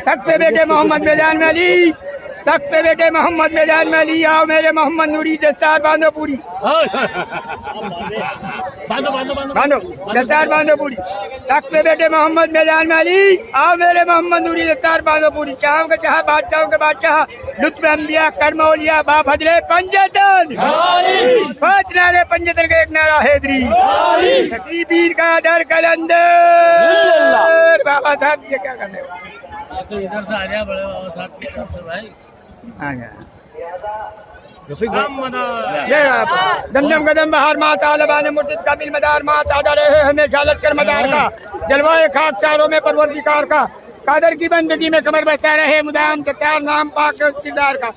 तख्त पे बेटे मोहम्मद मैदान में अली, तख्त पे बेटे मोहम्मद मैदान में अली। आओ मेरे मोहम्मद नूरी दस्तार बांधो पूरी, बांधो दस्तार बांधो पूरी। तख्त पे बेटे मोहम्मद मैदान में अली। आओ मेरे मोहम्मद नूरी दस्तार बांधो पूरी। चाहों के चाह बादशाहों के बादशाह लुत्फ अंबिया कर्म औलिया बा फजले पंजतन। 5 नारे पंजतन का एक नारा हैदरी। सखी पीर का दर कलंदर। बाबा साहब ये क्या करने वाले? तो इधर से आ गया बड़े बाबा साहब की तरफ से भाई। दमदम कदम बहार माँ तालिबान मुर्शिद कामिल मदार माँ सादा रहे हमेशा लश्कर मदार का। जलवाए खाक चारों में परवरदिगार का। कादर की बंदगी में कमर बसा रहे मुदाम सत्यार नाम पाक उस किरदार का।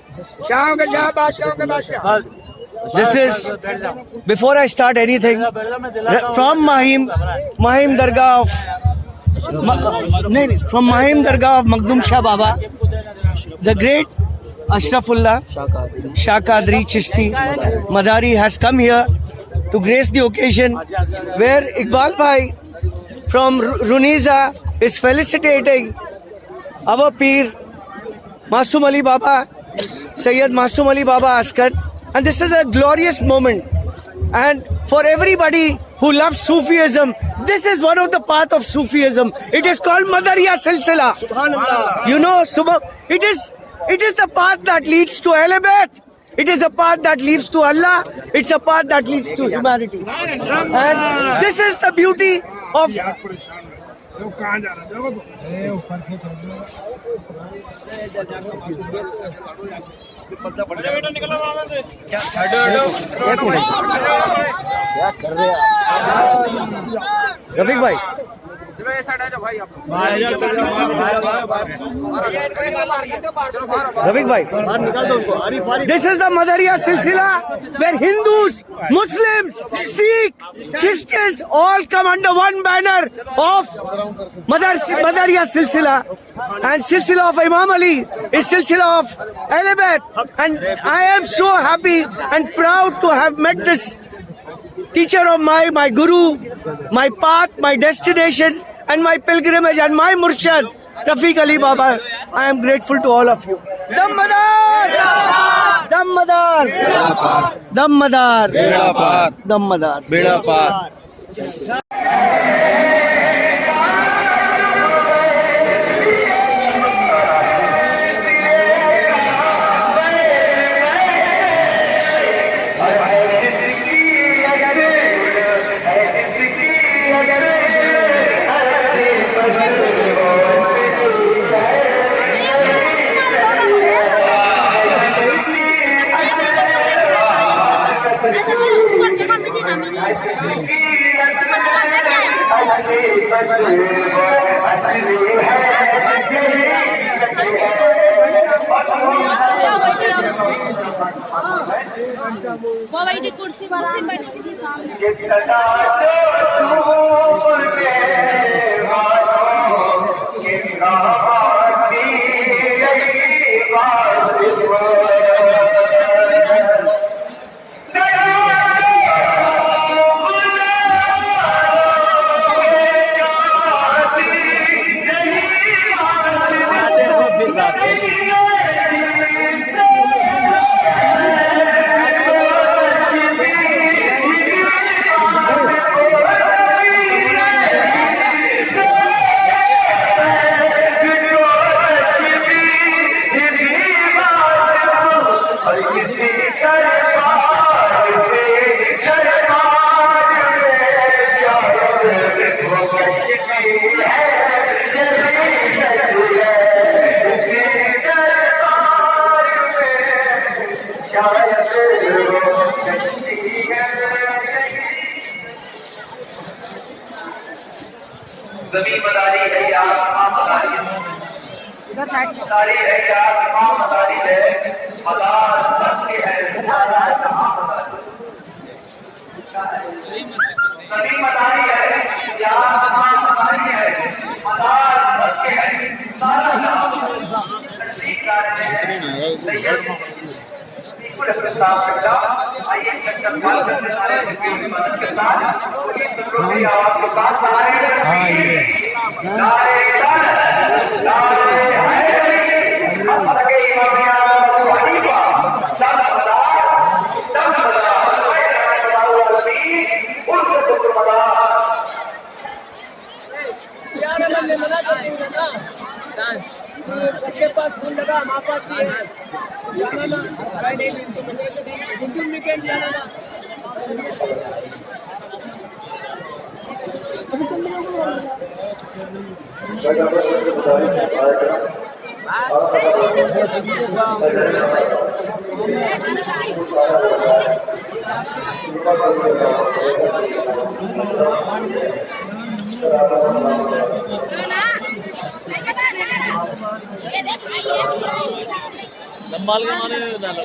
शाहों के शाह बादशाहों के बादशाह। This is, before I start anything, from Mahim Dargah of from Mahim Dargah of Makhdum Shah Baba, the great Ashrafullah Shah Qadri Chishti Madari has come here to grace the occasion, where Iqbal Bhai from Runiza is felicitating our Peer Masum Ali Baba, Sayyid Masum Ali Baba Askar. And this is a glorious moment. And for everybody who loves Sufism, this is one of the path of Sufism. It is called Madariya Silsila. Subhanallah. You know, it is the path that leads to Ahl-e-Bayt. It is a path that leads to Allah. It's a path that leads to humanity. And this is the beauty of... Rafiq भाई, रफीक भाई, this is the Madariya Silsila where Hindus, Muslims, Sikh, Christians all come under one banner of Madariya Silsila, and Silsila of Imam Ali is Silsila of Elibet, and I am so happy and proud to have met this teacher of my guru, my path, my destination, and my pilgrimage, and my murshad, Rafiq Ali Baba. I am grateful to all of you. Dammadar! Dammadar! Dammadar! Dammadar! बेड़ा पार वो वही कुर्सी बैठी सामने जमीन मदारी है या आसमां मदारी है, मदारी है या आसमां मदारी है, मदार सच के है सारा जहां मदारी। जमीन मदारी है या आसमां मदारी है, मदार सच के है सारा जहां मदारी। प्रस्ताव करता आइए चक्कर मार करने वाले मदद के साथ आपके पास सबके पास फोन लगा माँ पास जाना ना भाई नहीं वीकेंड जाना ना लंबाल के माने डाला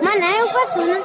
मन है ऊपर सोना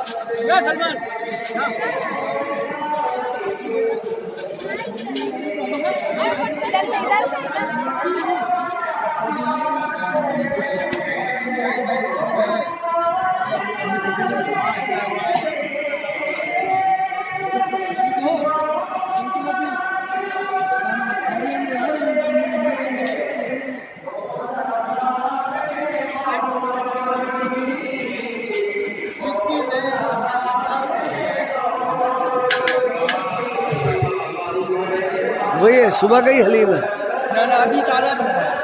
वही है, सुबह का ही हलीम है। अभी ताजा बन रहा है।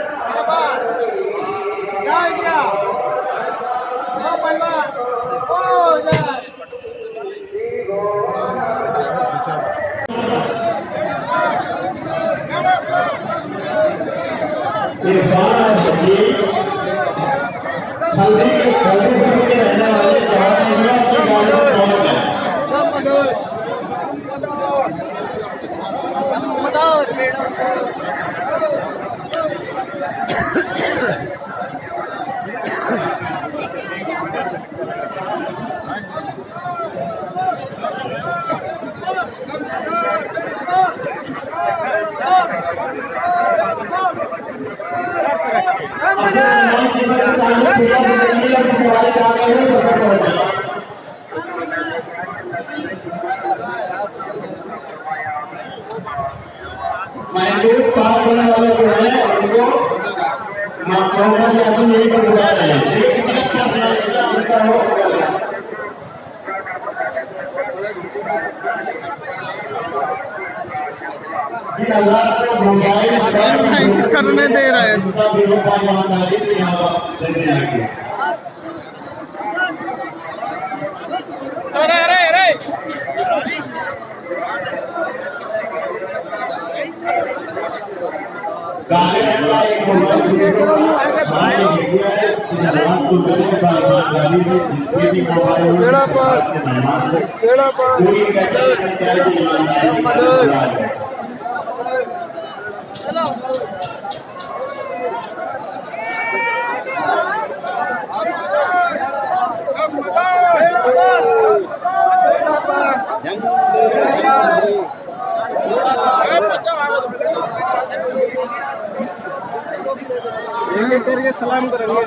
अपने करने दे रहे हैं। सलाम करेंगे।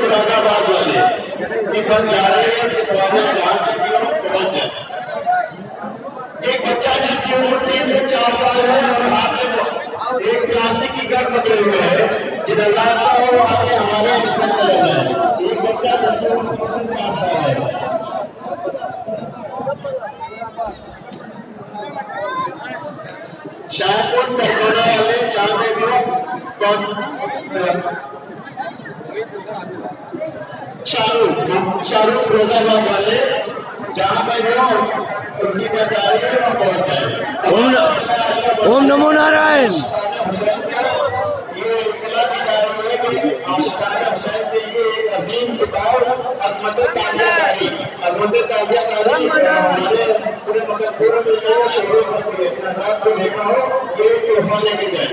मुरादाबाद वाले बस जा रहे हैं कि सवारियां जहां तक भी पहुंच जाए। एक बच्चा जिसकी उम्र 3 से 4 साल है और हाथ में एक प्लास्टिक की गर पकड़े हुए है, जिन्हें हो आके हमारे एक्सप्रेस चले जाए। एक बच्चा जिसकी उम्र 3 से 4 साल है। शाहपुर सरगोना वाले चाहते भी शाहरुख फिरोजाबाद वाले जहाँ पे हो उनकी जा रही है और पहुंच जाए। ओम नमो नारायण। ये इत्तला दी जा रही है कि आशिकाना हुसैन के लिए एक अजीम किताब अज़मत-ए ताज़ियाकारी हमारे पूरे मकरपुर में ये शुरू करती है। साहब को देखा हो ये तोहफा लेके जाए।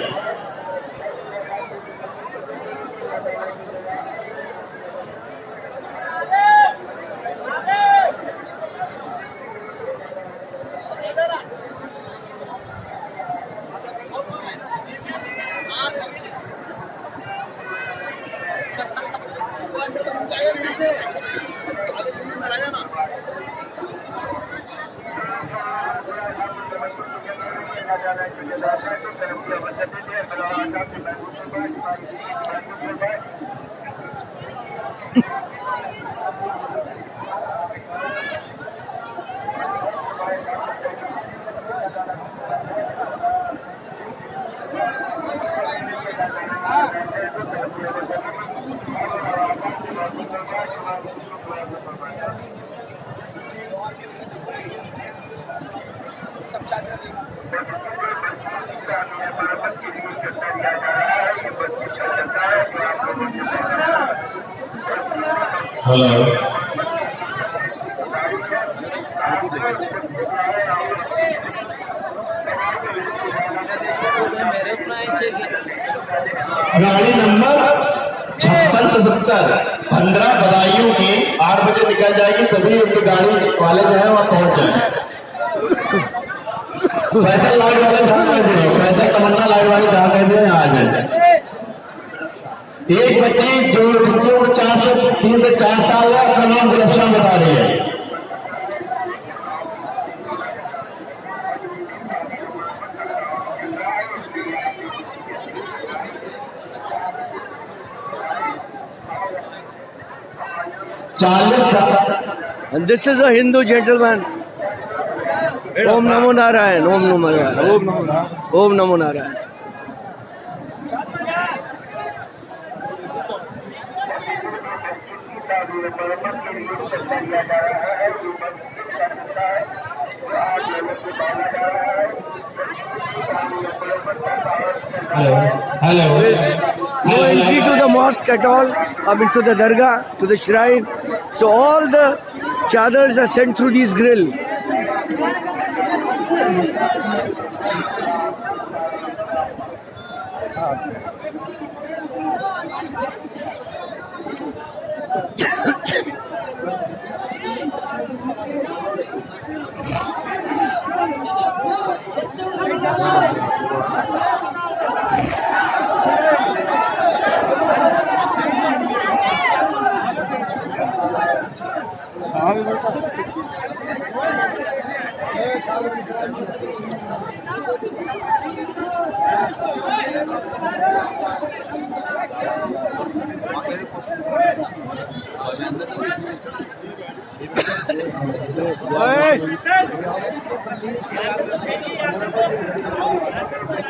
हेलो गाड़ी नंबर 5670 15 बदायूं की 8 बजे निकल जाएगी। सभी उनकी गाड़ी वाले जो है वहाँ पहुंच जाए। फैसल लाइट वाले जहाँ कह दिए, फैसल तमन्ना लाइट वाले जहाँ कह दिए आ जाए। एक बच्ची जो जिसकी उम्र 3 से 4 साल है, अपना नाम गुलफशान बता रही है। And this is a Hindu gentleman. Om Namo Narayan. Om Namo Narayan. Om Namo Narayan. है Hello. There is no entry to the mosque at all. I mean to the dargah, to the shrine. So all the chadars are sent through these grill.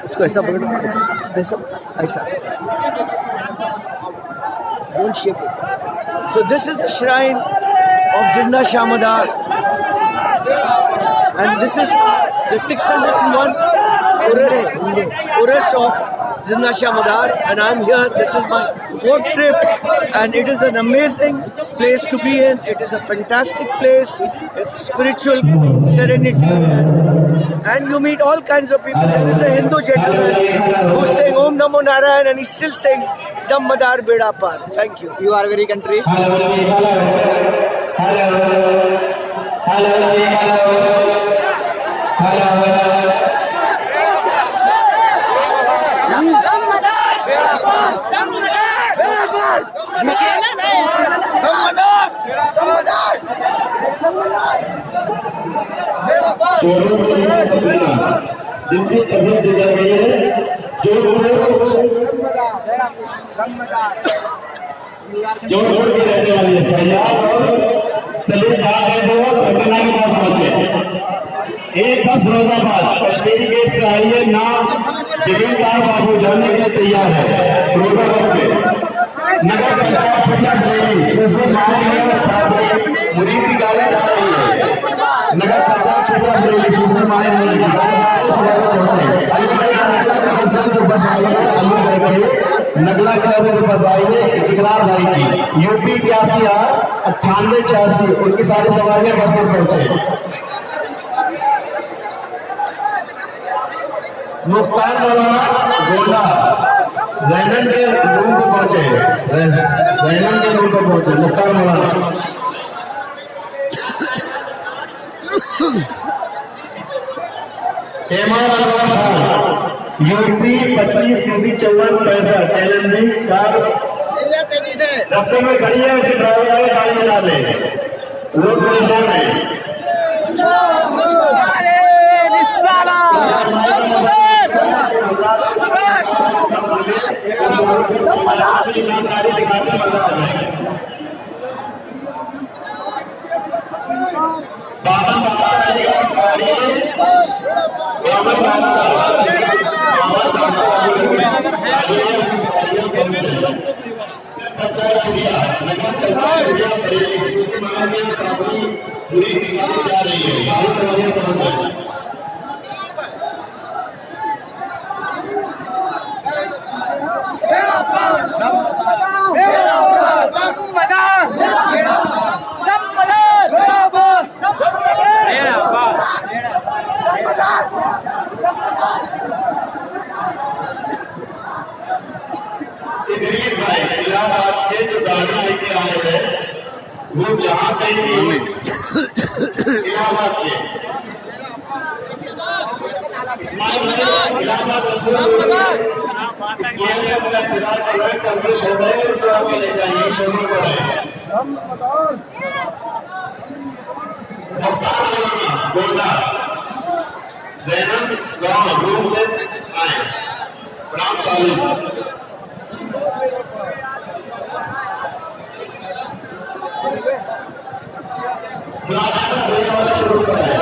इसको ऐसा पकड़ो, ऐसा ऐसा don't shake it. So this is the shrine of Zinda Shah Madar, and this is the 601 Urus of Zinda Shah Madar, and I'm here. This is my 4th trip, and it is an amazing place to be in. It is a fantastic place, spiritual serenity, and you meet all kinds of people. There is a Hindu gentleman who's saying Om Namo Narayan, and he still says Dam Madar Beda Par. Thank you. You are very country. जिनकी तबीयत बिगड़ गई है, जो जोधपुर की रहने वाली है, फरियाद और सलीम खान है, वो संगना के पास पहुंचे। एक बस फिरोजाबाद कश्मीरी गेट से आई है, नाम जमींदार बाबू जाने के लिए तैयार है। फिरोजाबाद से नगर पंचायत मुरीद की गाड़ी जा रही है। नगर पंचायत जो बस आई है नगला के जो बस आई है इकरार भाई की यूपी 9886 उनकी सारी सवारियां बस में पहुंचे। मुख्तार मौलाना गोंडा जैनन के रूम को पहुंचे, जैनन के रूम को पहुंचे मुख्तार मौलाना। MR Anwar Khan UP 25 CC 54 पैसा कैलेंडर कार रास्ते में खड़ी है, उसके ड्राइवर वाले गाड़ी में डाले लोग परेशान है। ईमानदारी दिखाते मजा आ जाएगा। जा रही है, सारी सवारियां पहुंच गई। भाई इलाहाबाद के जो गाड़ी लेके आए हैं वो जहाँ कहीं भी इलाहाबाद के इलाहाबाद अपना इंतजार कर रहे हैं, कल से शो रहे हैं तो आगे ले जाइए शोरूम पर है। गोंडा जैनब गाँव रूम से आए राम सालिम शुरू करें।